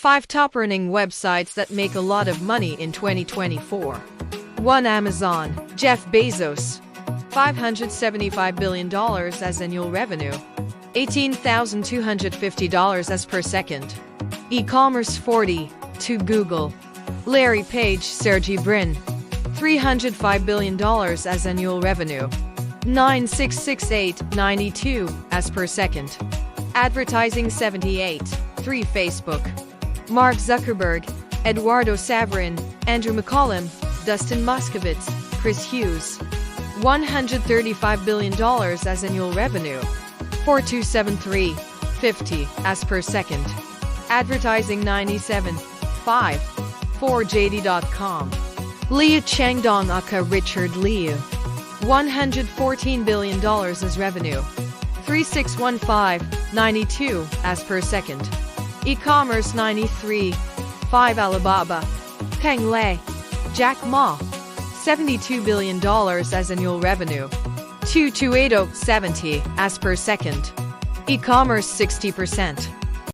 5 top earning websites that make a lot of money in 2024. 1. Amazon. Jeff Bezos. $575 billion as annual revenue. $18,250 as per second. E-commerce. 40. 2. Google. Larry Page, Sergey Brin. $305 billion as annual revenue. 9668.92 as per second. Advertising. 78. 3. Facebook. Mark Zuckerberg, Eduardo Saverin, Andrew McCollum, Dustin Moskovitz, Chris Hughes. $135 billion as annual revenue. 4273.50 as per second. Advertising. 97.5. 4. JD.com. Liu Chengdong aka Richard Liu. $114 billion as revenue. 3615.92 as per second. E-commerce. 93.5. Alibaba. Peng Lei, Jack Ma. $72 billion as annual revenue. 2280.70 as per second. E-commerce. 60%.